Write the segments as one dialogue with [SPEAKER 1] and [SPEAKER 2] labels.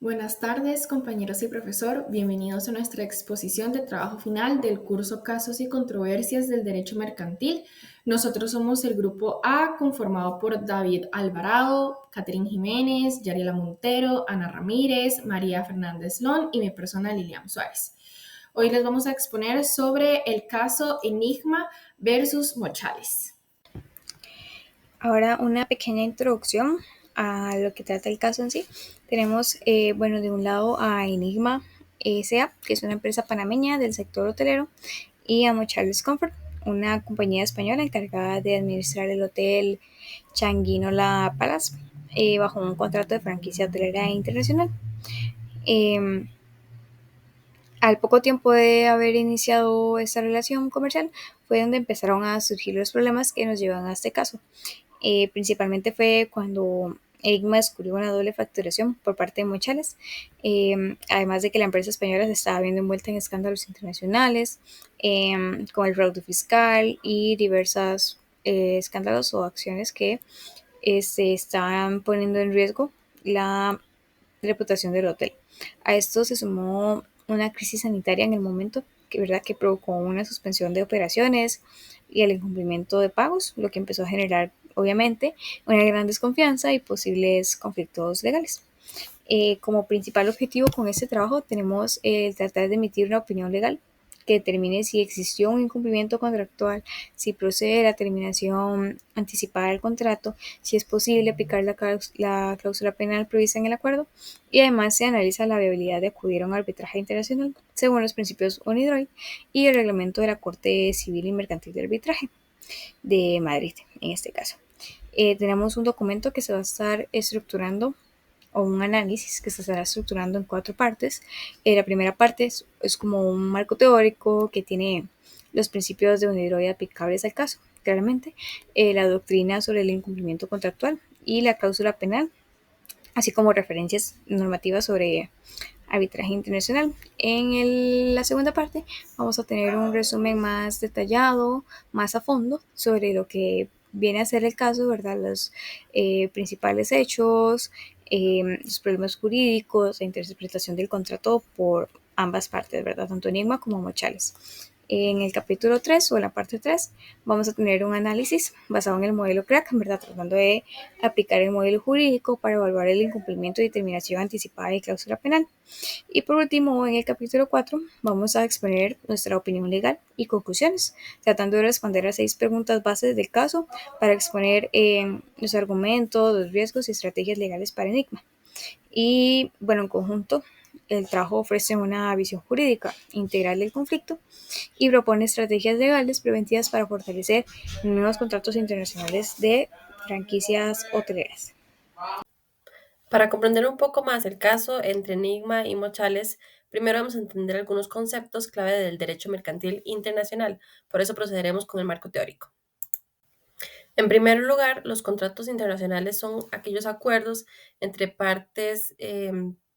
[SPEAKER 1] Buenas tardes, compañeros y profesor. Bienvenidos a nuestra exposición de trabajo final del curso Casos y Controversias del Derecho Mercantil. Nosotros somos el grupo A, conformado por David Alvarado, Catherine Jiménez, Yariela Montero, Ana Ramírez, María Fernández Lón y mi persona Lilian Suárez. Hoy les vamos a exponer sobre el caso Enigma versus Mochales.
[SPEAKER 2] Ahora una pequeña introducción a lo que trata el caso en sí. Tenemos, de un lado a Enigma S.A., que es una empresa panameña del sector hotelero, y a Mochales Comfort, una compañía española encargada de administrar el hotel Changuinola Palace bajo un contrato de franquicia hotelera internacional. Eh, Al poco tiempo de haber iniciado esta relación comercial fue donde empezaron a surgir los problemas que nos llevan a este caso. Principalmente fue cuando Enigma descubrió una doble facturación por parte de Mochales, además de que la empresa española se estaba viendo envuelta en escándalos internacionales, con el fraude fiscal y diversas escándalos o acciones que se estaban poniendo en riesgo la reputación del hotel. A esto se sumó una crisis sanitaria en el momento, que provocó una suspensión de operaciones y el incumplimiento de pagos, lo que empezó a generar, obviamente, una gran desconfianza y posibles conflictos legales. Como principal objetivo con este trabajo tenemos el tratar de emitir una opinión legal que determine si existió un incumplimiento contractual, si procede la terminación anticipada del contrato, si es posible aplicar la cláusula penal prevista en el acuerdo, y además se analiza la viabilidad de acudir a un arbitraje internacional según los principios UNIDROIT y el reglamento de la Corte Civil y Mercantil de Arbitraje de Madrid, en este caso. Tenemos un documento que se va a estar estructurando, o un análisis que se estará estructurando en 4 partes. La primera parte es como un marco teórico que tiene los principios de unidad aplicables al caso, claramente, la doctrina sobre el incumplimiento contractual y la cláusula penal, así como referencias normativas sobre arbitraje internacional. La segunda parte vamos a tener un resumen más detallado, más a fondo sobre lo que viene a ser el caso, ¿verdad? Los principales hechos, los problemas jurídicos, la interpretación del contrato por ambas partes, ¿verdad? Tanto Enigma como Mochales. En el capítulo 3 o en la parte 3 vamos a tener un análisis basado en el modelo CRAC, ¿verdad? Tratando de aplicar el modelo jurídico para evaluar el incumplimiento y determinación anticipada de cláusula penal. Y por último, en el capítulo 4 vamos a exponer nuestra opinión legal y conclusiones, tratando de responder a 6 preguntas bases del caso para exponer los argumentos, los riesgos y estrategias legales para Enigma. Y bueno, en conjunto, el trabajo ofrece una visión jurídica integral del conflicto y propone estrategias legales preventivas para fortalecer nuevos contratos internacionales de franquicias hoteleras.
[SPEAKER 3] Para comprender un poco más el caso entre Enigma y Mochales, primero vamos a entender algunos conceptos clave del derecho mercantil internacional. Por eso procederemos con el marco teórico. En primer lugar, los contratos internacionales son aquellos acuerdos entre partes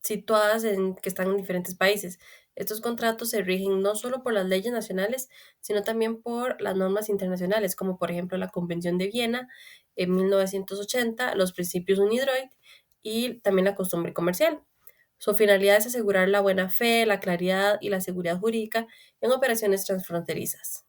[SPEAKER 3] situadas que están en diferentes países. Estos contratos se rigen no solo por las leyes nacionales, sino también por las normas internacionales, como por ejemplo la Convención de Viena en 1980, los principios UNIDROIT y también la costumbre comercial. Su finalidad es asegurar la buena fe, la claridad y la seguridad jurídica en operaciones transfronterizas.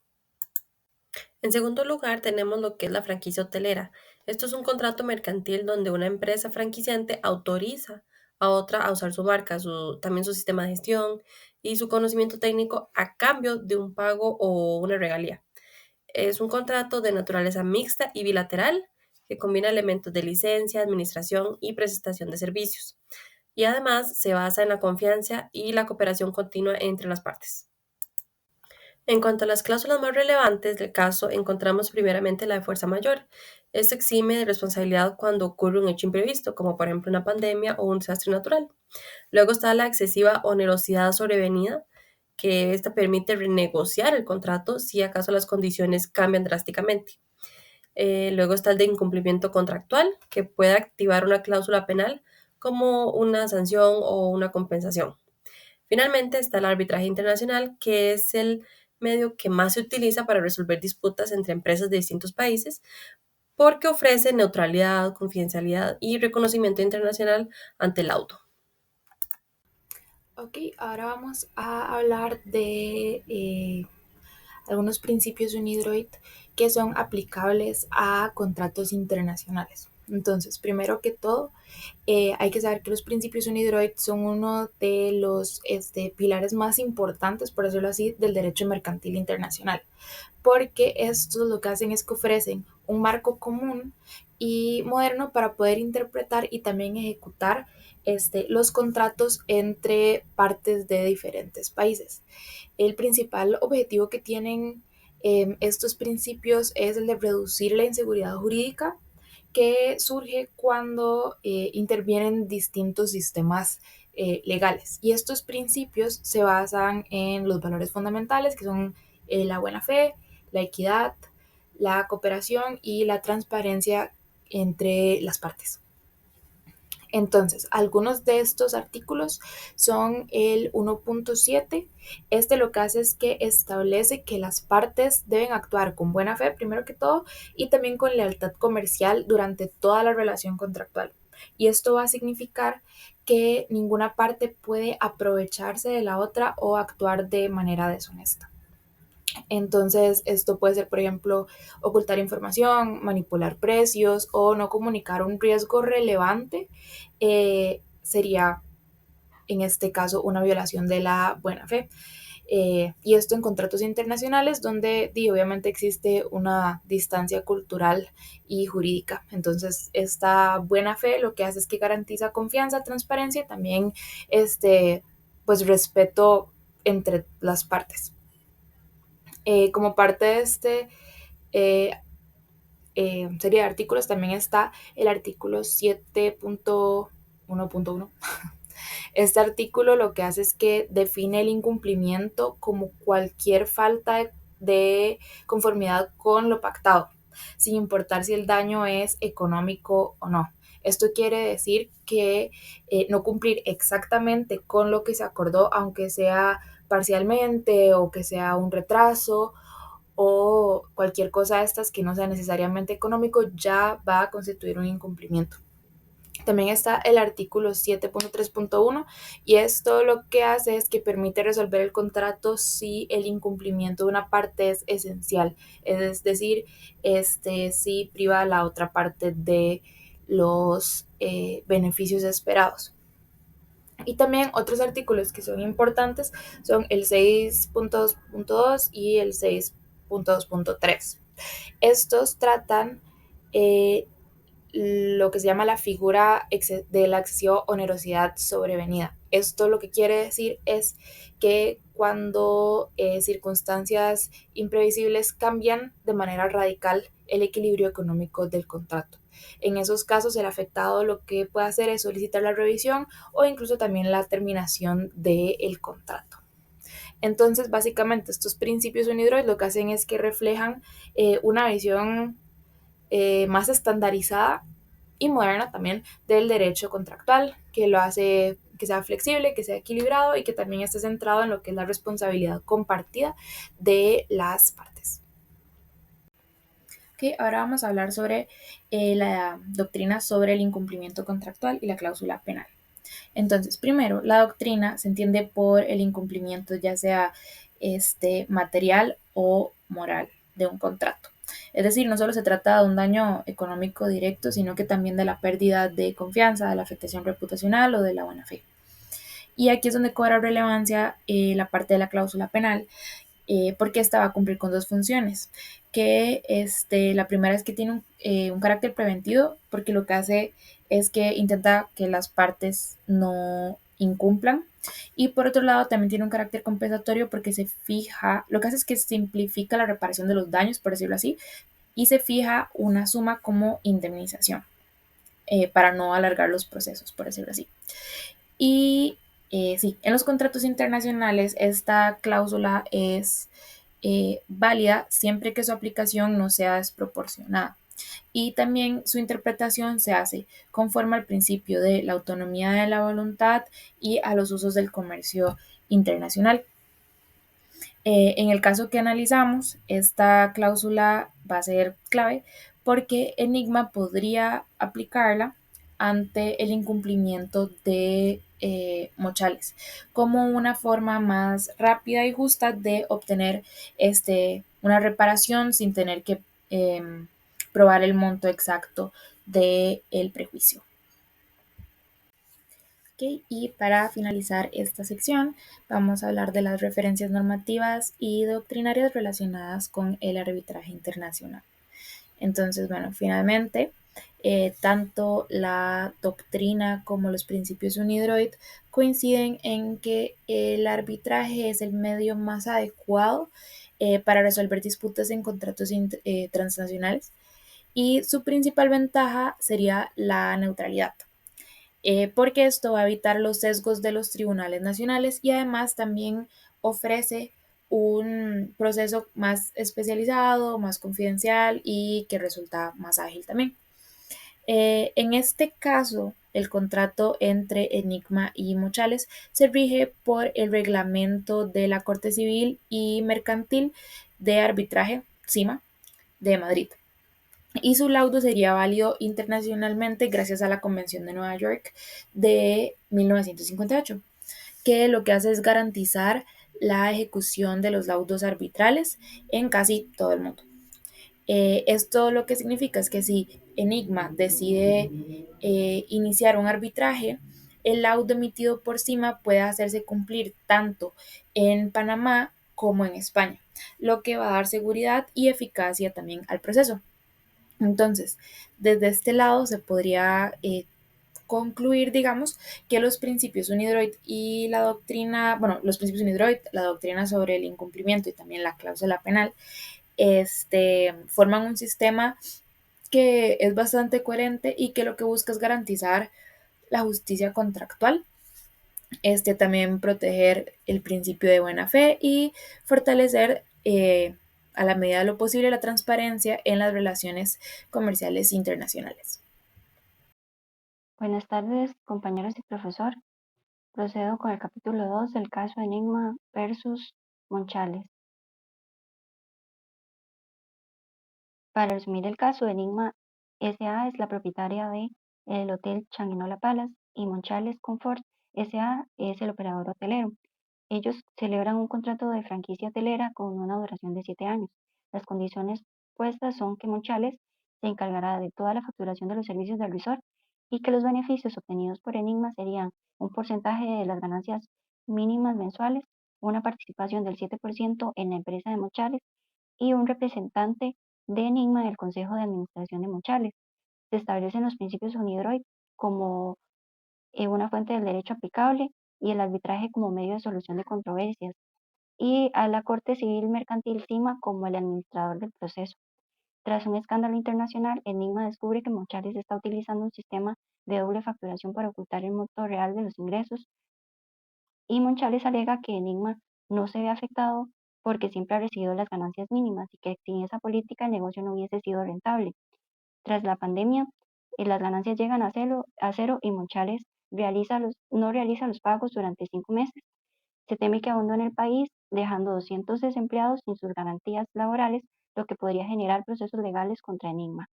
[SPEAKER 3] En segundo lugar, tenemos lo que es la franquicia hotelera. Esto es un contrato mercantil donde una empresa franquiciante autoriza a otra a usar su marca, también su sistema de gestión y su conocimiento técnico a cambio de un pago o una regalía. Es un contrato de naturaleza mixta y bilateral que combina elementos de licencia, administración y prestación de servicios. Y además se basa en la confianza y la cooperación continua entre las partes. En cuanto a las cláusulas más relevantes del caso, encontramos primeramente la de fuerza mayor. Esto exime de responsabilidad cuando ocurre un hecho imprevisto, como por ejemplo una pandemia o un desastre natural. Luego está la excesiva onerosidad sobrevenida, que esta permite renegociar el contrato si acaso las condiciones cambian drásticamente. Luego está el de incumplimiento contractual, que puede activar una cláusula penal como una sanción o una compensación. Finalmente está el arbitraje internacional, que es el medio que más se utiliza para resolver disputas entre empresas de distintos países porque ofrece neutralidad, confidencialidad y reconocimiento internacional ante el auto.
[SPEAKER 1] Ok, ahora vamos a hablar de algunos principios UNIDROIT que son aplicables a contratos internacionales. Entonces, primero que todo, hay que saber que los principios UNIDROIT son uno de los pilares más importantes, por decirlo así, del derecho mercantil internacional, porque estos lo que hacen es que ofrecen un marco común y moderno para poder interpretar y también ejecutar los contratos entre partes de diferentes países. El principal objetivo que tienen estos principios es el de reducir la inseguridad jurídica que surge cuando intervienen distintos sistemas legales. Y estos principios se basan en los valores fundamentales que son la buena fe, la equidad, la cooperación y la transparencia entre las partes. Entonces, algunos de estos artículos son el 1.7. Este lo que hace es que establece que las partes deben actuar con buena fe, primero que todo, y también con lealtad comercial durante toda la relación contractual. Y esto va a significar que ninguna parte puede aprovecharse de la otra o actuar de manera deshonesta. Entonces, esto puede ser, por ejemplo, ocultar información, manipular precios o no comunicar un riesgo relevante. Sería, en este caso, una violación de la buena fe. Y esto en contratos internacionales donde obviamente existe una distancia cultural y jurídica. Entonces, esta buena fe lo que hace es que garantiza confianza, transparencia y también pues respeto entre las partes. Como parte de eh, serie de artículos también está el artículo 7.1.1. Este artículo lo que hace es que define el incumplimiento como cualquier falta de conformidad con lo pactado, sin importar si el daño es económico o no. Esto quiere decir que no cumplir exactamente con lo que se acordó, aunque sea parcialmente o que sea un retraso o cualquier cosa de estas que no sea necesariamente económico, ya va a constituir un incumplimiento. También está el artículo 7.3.1 y esto lo que hace es que permite resolver el contrato si el incumplimiento de una parte es esencial, es decir, si priva a la otra parte de los beneficios esperados. Y también otros artículos que son importantes son el 6.2.2 y el 6.2.3. Estos tratan lo que se llama la figura de la excesiva onerosidad sobrevenida. Esto lo que quiere decir es que cuando circunstancias imprevisibles cambian de manera radical el equilibrio económico del contrato. En esos casos, el afectado lo que puede hacer es solicitar la revisión o incluso también la terminación del contrato. Entonces, básicamente, estos principios UNIDROIT lo que hacen es que reflejan una visión más estandarizada y moderna también del derecho contractual, que lo hace que sea flexible, que sea equilibrado y que también esté centrado en lo que es la responsabilidad compartida de las partes. Okay, ahora vamos a hablar sobre la doctrina sobre el incumplimiento contractual y la cláusula penal. Entonces, primero, la doctrina se entiende por el incumplimiento ya sea material o moral de un contrato. Es decir, no solo se trata de un daño económico directo, sino que también de la pérdida de confianza, de la afectación reputacional o de la buena fe. Y aquí es donde cobra relevancia la parte de la cláusula penal, porque esta va a cumplir con dos funciones, que la primera es que tiene un carácter preventivo, porque lo que hace es que intenta que las partes no incumplan, y por otro lado también tiene un carácter compensatorio porque se fija, lo que hace es que simplifica la reparación de los daños, por decirlo así, y se fija una suma como indemnización para no alargar los procesos, por decirlo así. Y sí, en los contratos internacionales esta cláusula es válida siempre que su aplicación no sea desproporcionada. Y también su interpretación se hace conforme al principio de la autonomía de la voluntad y a los usos del comercio internacional. En el caso que analizamos, esta cláusula va a ser clave porque Enigma podría aplicarla ante el incumplimiento de mochales, como una forma más rápida y justa de obtener una reparación sin tener que probar el monto exacto del prejuicio. Okay, y para finalizar esta sección, vamos a hablar de las referencias normativas y doctrinarias relacionadas con el arbitraje internacional. Entonces, bueno, finalmente, tanto la doctrina como los principios UNIDROIT coinciden en que el arbitraje es el medio más adecuado para resolver disputas en contratos transnacionales, y su principal ventaja sería la neutralidad, porque esto va a evitar los sesgos de los tribunales nacionales y además también ofrece un proceso más especializado, más confidencial y que resulta más ágil también. En este caso, el contrato entre Enigma y Mochales se rige por el reglamento de la Corte Civil y Mercantil de Arbitraje, CIMA, de Madrid, y su laudo sería válido internacionalmente gracias a la Convención de Nueva York de 1958, que lo que hace es garantizar la ejecución de los laudos arbitrales en casi todo el mundo. Esto lo que significa es que si Enigma decide iniciar un arbitraje, el laudo emitido por CIMA puede hacerse cumplir tanto en Panamá como en España, lo que va a dar seguridad y eficacia también al proceso. Entonces, desde este lado se podría concluir, digamos, que los principios UNIDROIT y la doctrina, bueno, los principios UNIDROIT, la doctrina sobre el incumplimiento y también la cláusula penal, forman un sistema que es bastante coherente y que lo que busca es garantizar la justicia contractual, también proteger el principio de buena fe y fortalecer a la medida de lo posible la transparencia en las relaciones comerciales internacionales.
[SPEAKER 4] Buenas tardes, compañeros y profesor. Procedo con el capítulo 2 del caso Enigma versus Monchales. Para resumir el caso, Enigma S.A. es la propietaria del Hotel Changuinola Palace y Monchales Comfort S.A. es el operador hotelero. Ellos celebran un contrato de franquicia hotelera con una duración de 7 años. Las condiciones puestas son que Monchales se encargará de toda la facturación de los servicios del resort y que los beneficios obtenidos por Enigma serían un porcentaje de las ganancias mínimas mensuales, una participación del 7% en la empresa de Monchales y un representante de Enigma en el Consejo de Administración de Monchales. Se establecen los principios UNIDROIT como una fuente del derecho aplicable y el arbitraje como medio de solución de controversias, y a la Corte Civil Mercantil CIMA como el administrador del proceso. Tras un escándalo internacional, Enigma descubre que Monchales está utilizando un sistema de doble facturación para ocultar el monto real de los ingresos, y Monchales alega que Enigma no se ve afectado porque siempre ha recibido las ganancias mínimas y que sin esa política el negocio no hubiese sido rentable. Tras la pandemia, las ganancias llegan a cero y Monchales no realiza los pagos durante 5 meses. Se teme que abandone el país, dejando 200 desempleados sin sus garantías laborales, lo que podría generar procesos legales contra Enigma.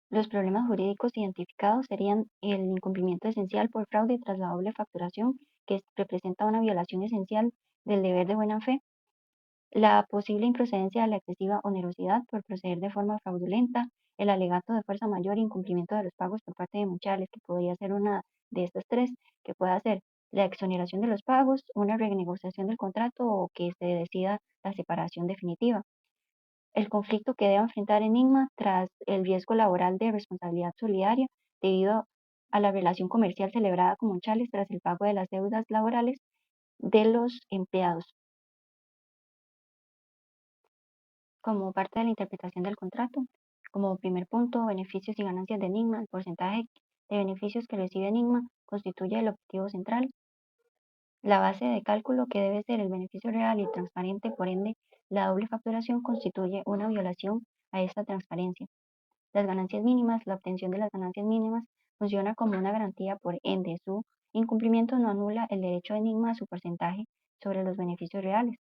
[SPEAKER 4] Los problemas jurídicos identificados serían el incumplimiento esencial por fraude tras la doble facturación, que representa una violación esencial del deber de buena fe, la posible improcedencia de la excesiva onerosidad por proceder de forma fraudulenta, el alegato de fuerza mayor e incumplimiento de los pagos por parte de Monchales, que podría ser una de estas tres, que pueda ser la exoneración de los pagos, una renegociación del contrato o que se decida la separación definitiva. El conflicto que debe enfrentar Enigma tras el riesgo laboral de responsabilidad solidaria debido a la relación comercial celebrada con Monchales tras el pago de las deudas laborales de los empleados. Como parte de la interpretación del contrato, como primer punto, beneficios y ganancias de Enigma, el porcentaje de beneficios que recibe Enigma constituye el objetivo central. La base de cálculo, que debe ser el beneficio real y transparente, por ende, la doble facturación constituye una violación a esta transparencia. Las ganancias mínimas, la obtención de las ganancias mínimas funciona como una garantía, por ende, su incumplimiento no anula el derecho de Enigma a su porcentaje sobre los beneficios reales.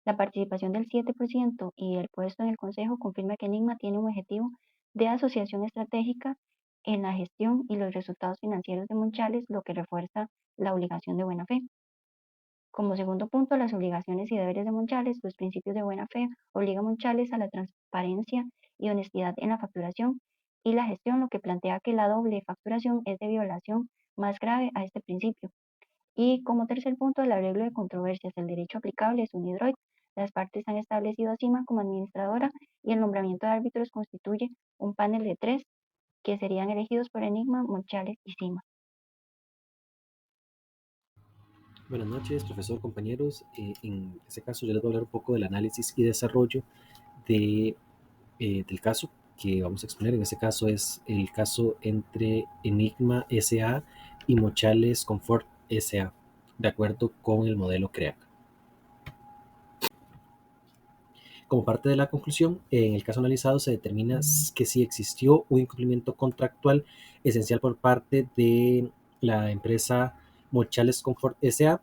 [SPEAKER 4] La participación del 7% y el puesto en el Consejo confirma que Enigma tiene un objetivo de asociación estratégica en la gestión y los resultados financieros de Monchales, lo que refuerza la obligación de buena fe. Como segundo punto, las obligaciones y deberes de Monchales. Los principios de buena fe obligan a Monchales a la transparencia y honestidad en la facturación y la gestión, lo que plantea que la doble facturación es de violación más grave a este principio. Y como tercer punto, el arreglo de controversias. El derecho aplicable es UNIDROIT. Las partes han establecido a CIMA como administradora y el nombramiento de árbitros constituye un panel de 3 que serían elegidos por Enigma, Monchales y CIMA.
[SPEAKER 5] Buenas noches, profesor, compañeros. En este caso yo les voy a hablar un poco del análisis y desarrollo del caso que vamos a exponer. En este caso es el caso entre Enigma S.A. y Mochales Comfort S.A., de acuerdo con el modelo CREAC. Como parte de la conclusión, en el caso analizado se determina que si existió un incumplimiento contractual esencial por parte de la empresa Mochales Comfort S.A.,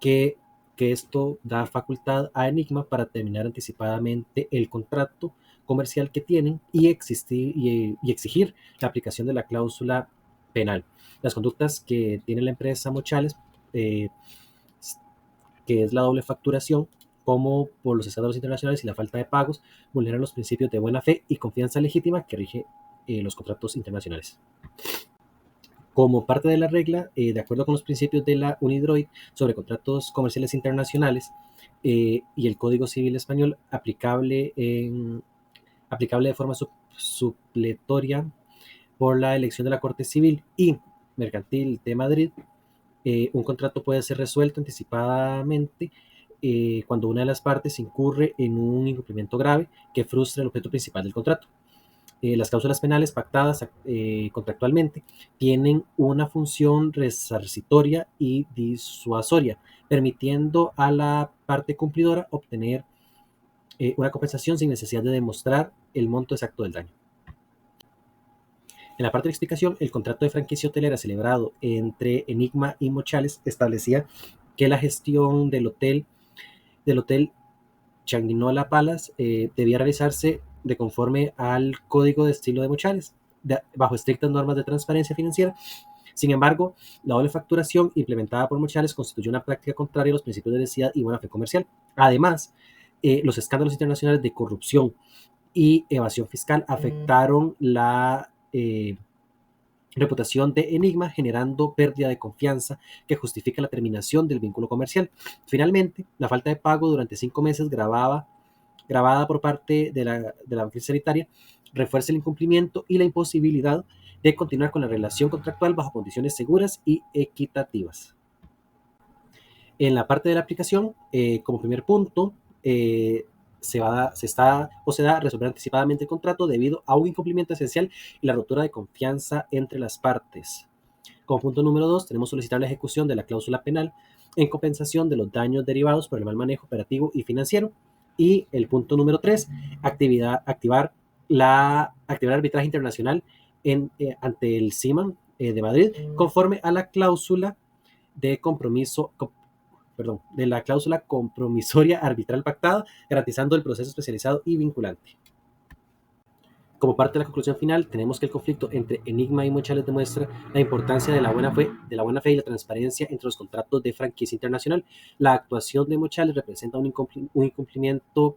[SPEAKER 5] que esto da facultad a Enigma para terminar anticipadamente el contrato comercial que tienen y exigir la aplicación de la cláusula penal. Las conductas que tiene la empresa Mochales, que es la doble facturación, como por los estándares internacionales y la falta de pagos, vulneran los principios de buena fe y confianza legítima que rige los contratos internacionales. Como parte de la regla, de acuerdo con los principios de la UNIDROIT sobre contratos comerciales internacionales y el Código Civil Español aplicable de forma supletoria por la elección de la Corte Civil y Mercantil de Madrid, un contrato puede ser resuelto anticipadamente cuando una de las partes incurre en un incumplimiento grave que frustra el objeto principal del contrato. Las cláusulas penales pactadas contractualmente tienen una función resarcitoria y disuasoria, permitiendo a la parte cumplidora obtener una compensación sin necesidad de demostrar el monto exacto del daño. En la parte de explicación, el contrato de franquicia hotelera celebrado entre Enigma y Mochales establecía que la gestión del hotel Changuinola Palace debía realizarse de conforme al código de estilo de Mochales, bajo estrictas normas de transparencia financiera. Sin embargo, la doble facturación implementada por Mochales constituyó una práctica contraria a los principios de honestidad y buena fe comercial. Además, los escándalos internacionales de corrupción y evasión fiscal afectaron la reputación de Enigma, generando pérdida de confianza que justifica la terminación del vínculo comercial. Finalmente, la falta de pago durante 5 meses grabada por parte de la crisis sanitaria refuerza el incumplimiento y la imposibilidad de continuar con la relación contractual bajo condiciones seguras y equitativas. En la parte de la aplicación, como primer punto, se da resolver anticipadamente el contrato debido a un incumplimiento esencial y la ruptura de confianza entre las partes. Como punto número 2, tenemos solicitar la ejecución de la cláusula penal en compensación de los daños derivados por el mal manejo operativo y financiero. Y el punto número 3, activar el arbitraje internacional ante el CIMA de Madrid, conforme a la cláusula de la cláusula compromisoria arbitral pactada, garantizando el proceso especializado y vinculante. Como parte de la conclusión final, tenemos que el conflicto entre Enigma y Mochales demuestra la importancia de la buena fe y la transparencia entre los contratos de franquicia internacional. La actuación de Mochales representa un incumplimiento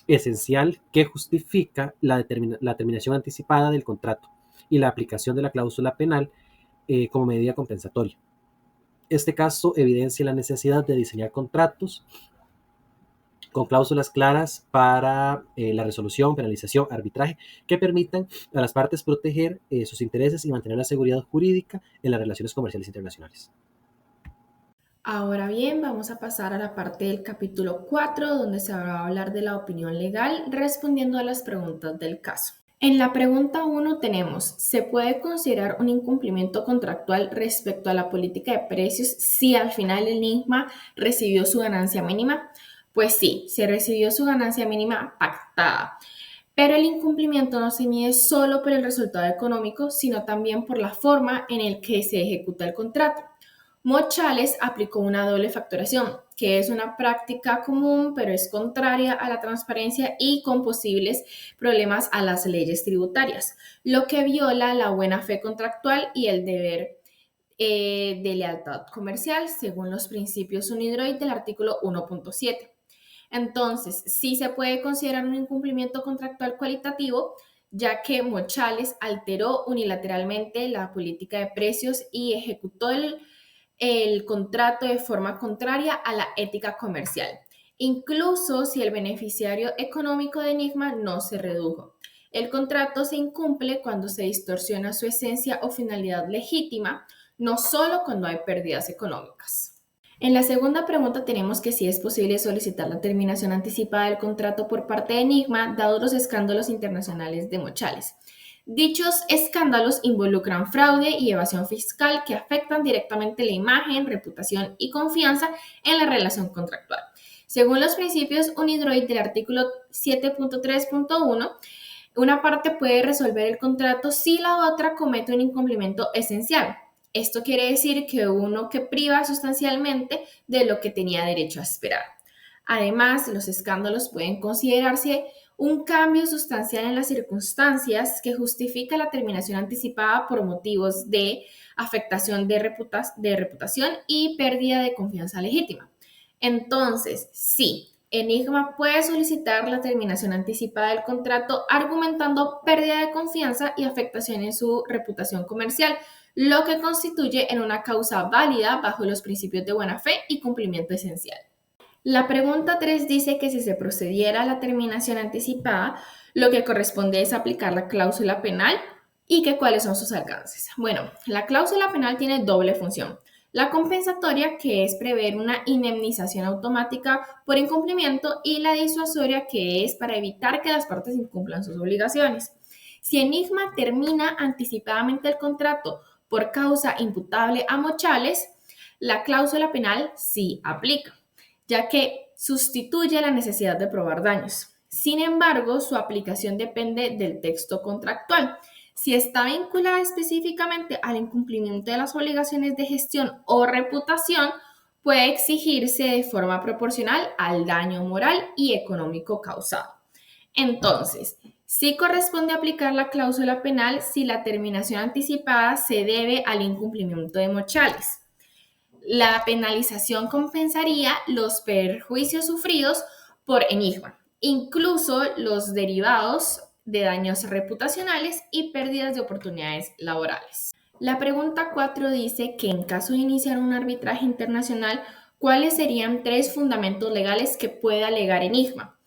[SPEAKER 5] esencial que justifica la terminación anticipada del contrato y la aplicación de la cláusula penal como medida compensatoria. Este caso evidencia la necesidad de diseñar contratos con cláusulas claras para la resolución, penalización, arbitraje, que permitan a las partes proteger sus intereses y mantener la seguridad jurídica en las relaciones comerciales internacionales.
[SPEAKER 1] Ahora bien, vamos a pasar a la parte del capítulo 4, donde se va a hablar de la opinión legal respondiendo a las preguntas del caso. En la pregunta 1 tenemos, ¿se puede considerar un incumplimiento contractual respecto a la política de precios si al final el Enigma recibió su ganancia mínima? Pues sí, se recibió su ganancia mínima pactada, pero el incumplimiento no se mide solo por el resultado económico, sino también por la forma en la que se ejecuta el contrato. Mochales aplicó una doble facturación, que es una práctica común, pero es contraria a la transparencia y con posibles problemas a las leyes tributarias, lo que viola la buena fe contractual y el deber de lealtad comercial, según los principios UNIDROIT del artículo 1.7. Entonces, sí se puede considerar un incumplimiento contractual cualitativo, ya que Mochales alteró unilateralmente la política de precios y ejecutó el contrato de forma contraria a la ética comercial, incluso si el beneficiario económico de Enigma no se redujo. El contrato se incumple cuando se distorsiona su esencia o finalidad legítima, no solo cuando hay pérdidas económicas. En la segunda pregunta tenemos que si es posible solicitar la terminación anticipada del contrato por parte de Enigma, dados los escándalos internacionales de Mochales. Dichos escándalos involucran fraude y evasión fiscal que afectan directamente la imagen, reputación y confianza en la relación contractual. Según los principios UNIDROIT del artículo 7.3.1, una parte puede resolver el contrato si la otra comete un incumplimiento esencial. Esto quiere decir que uno que priva sustancialmente de lo que tenía derecho a esperar. Además, los escándalos pueden considerarse un cambio sustancial en las circunstancias que justifica la terminación anticipada por motivos de afectación de reputación y pérdida de confianza legítima. Entonces, sí, Enigma puede solicitar la terminación anticipada del contrato argumentando pérdida de confianza y afectación en su reputación comercial, lo que constituye en una causa válida bajo los principios de buena fe y cumplimiento esencial. La pregunta 3 dice que si se procediera a la terminación anticipada, lo que corresponde es aplicar la cláusula penal y que cuáles son sus alcances. Bueno, la cláusula penal tiene doble función. La compensatoria, que es prever una indemnización automática por incumplimiento, y la disuasoria, que es para evitar que las partes incumplan sus obligaciones. Si Enigma termina anticipadamente el contrato por causa imputable a Mochales, la cláusula penal sí aplica, ya que sustituye la necesidad de probar daños. Sin embargo, su aplicación depende del texto contractual. Si está vinculada específicamente al incumplimiento de las obligaciones de gestión o reputación, puede exigirse de forma proporcional al daño moral y económico causado. Entonces, sí corresponde aplicar la cláusula penal si la terminación anticipada se debe al incumplimiento de Mochales. La penalización compensaría los perjuicios sufridos por Enigma, incluso los derivados de daños reputacionales y pérdidas de oportunidades laborales. La pregunta 4 dice que en caso de iniciar un arbitraje internacional, ¿cuáles serían 3 fundamentos legales que puede alegar Enigma?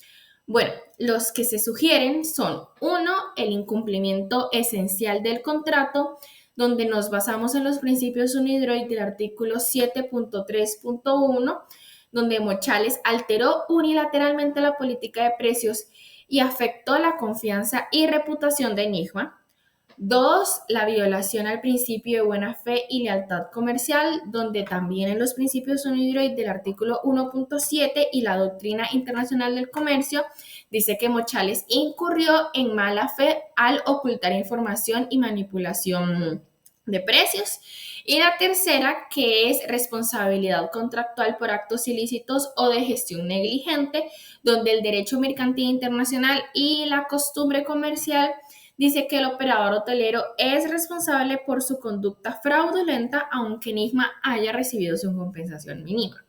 [SPEAKER 1] Bueno, los que se sugieren son: 1, el incumplimiento esencial del contrato, donde nos basamos en los principios UNIDROIT del artículo 7.3.1, donde Mochales alteró unilateralmente la política de precios y afectó la confianza y reputación de Enigma. 2, la violación al principio de buena fe y lealtad comercial, donde también en los principios UNIDROIT del artículo 1.7 y la doctrina internacional del comercio dice que Mochales incurrió en mala fe al ocultar información y manipulación de precios. Y la tercera, que es responsabilidad contractual por actos ilícitos o de gestión negligente, donde el derecho mercantil internacional y la costumbre comercial dice que el operador hotelero es responsable por su conducta fraudulenta, aunque Enigma haya recibido su compensación mínima.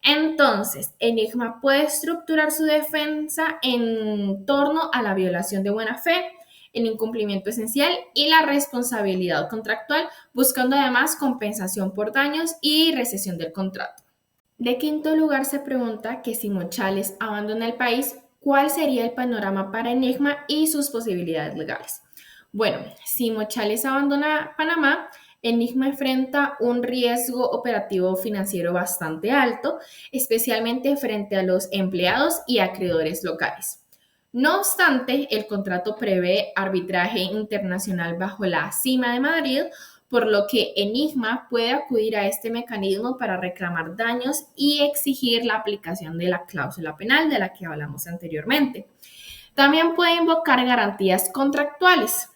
[SPEAKER 1] Entonces, Enigma puede estructurar su defensa en torno a la violación de buena fe, el incumplimiento esencial y la responsabilidad contractual, buscando además compensación por daños y rescisión del contrato. De quinto lugar, se pregunta que si Mochales abandona el país, ¿cuál sería el panorama para Enigma y sus posibilidades legales? Bueno, si Mochales abandona Panamá, Enigma enfrenta un riesgo operativo financiero bastante alto, especialmente frente a los empleados y acreedores locales. No obstante, el contrato prevé arbitraje internacional bajo la Cima de Madrid, por lo que Enigma puede acudir a este mecanismo para reclamar daños y exigir la aplicación de la cláusula penal de la que hablamos anteriormente. También puede invocar garantías contractuales.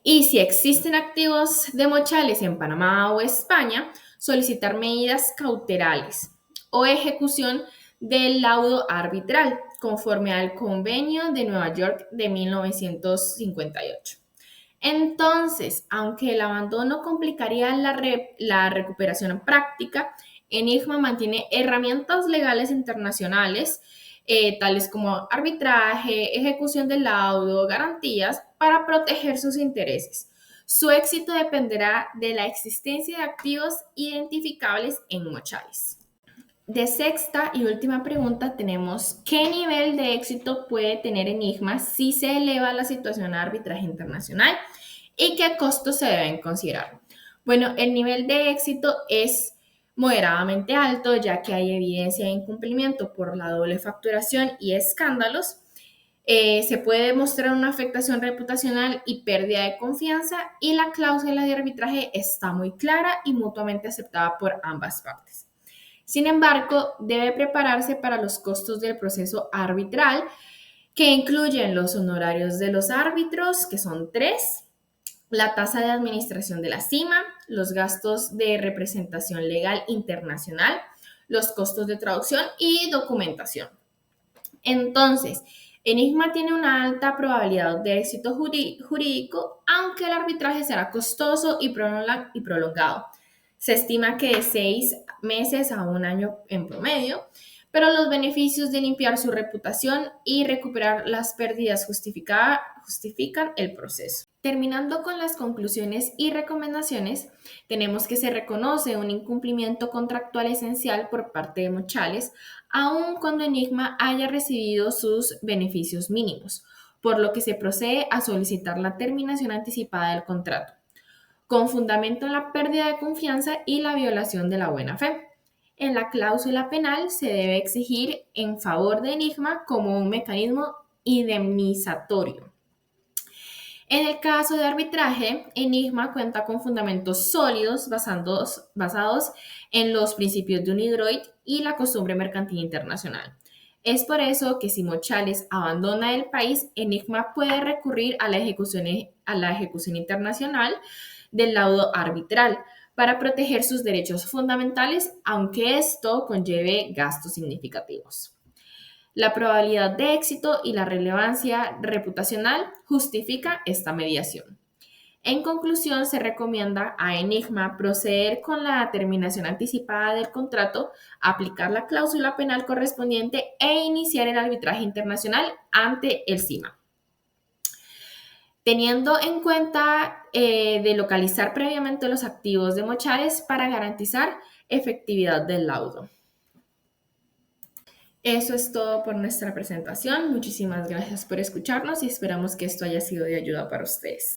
[SPEAKER 1] Y si existen activos de Mochales en Panamá o España, solicitar medidas cautelales o ejecución del laudo arbitral, conforme al Convenio de Nueva York de 1958. Entonces, aunque el abandono complicaría la recuperación práctica, Enigma mantiene herramientas legales internacionales, tales como arbitraje, ejecución del laudo, garantías, para proteger sus intereses. Su éxito dependerá de la existencia de activos identificables en Mochales. De sexta y última pregunta tenemos, ¿qué nivel de éxito puede tener Enigma si se eleva la situación a arbitraje internacional y qué costos se deben considerar? Bueno, el nivel de éxito es moderadamente alto, ya que hay evidencia de incumplimiento por la doble facturación y escándalos. Se puede demostrar una afectación reputacional y pérdida de confianza, y la cláusula de arbitraje está muy clara y mutuamente aceptada por ambas partes. Sin embargo, debe prepararse para los costos del proceso arbitral, que incluyen los honorarios de los árbitros, que son 3, la tasa de administración de la cima, los gastos de representación legal internacional, los costos de traducción y documentación. Entonces, Enigma tiene una alta probabilidad de éxito jurídico, aunque el arbitraje será costoso y prolongado. Se estima que de 6 meses a 1 año en promedio, pero los beneficios de limpiar su reputación y recuperar las pérdidas justifican el proceso. Terminando con las conclusiones y recomendaciones, tenemos que se reconoce un incumplimiento contractual esencial por parte de Mochales, aun cuando Enigma haya recibido sus beneficios mínimos, por lo que se procede a solicitar la terminación anticipada del contrato, con fundamento en la pérdida de confianza y la violación de la buena fe. En la cláusula penal se debe exigir en favor de Enigma como un mecanismo indemnizatorio. En el caso de arbitraje, Enigma cuenta con fundamentos sólidos basados en los principios de Unidroit y la costumbre mercantil internacional. Es por eso que si Mochales abandona el país, Enigma puede recurrir a la ejecución internacional del laudo arbitral para proteger sus derechos fundamentales, aunque esto conlleve gastos significativos. La probabilidad de éxito y la relevancia reputacional justifica esta mediación. En conclusión, se recomienda a Enigma proceder con la terminación anticipada del contrato, aplicar la cláusula penal correspondiente e iniciar el arbitraje internacional ante el CIMA, teniendo en cuenta de localizar previamente los activos de Mochales para garantizar efectividad del laudo. Eso es todo por nuestra presentación. Muchísimas gracias por escucharnos y esperamos que esto haya sido de ayuda para ustedes.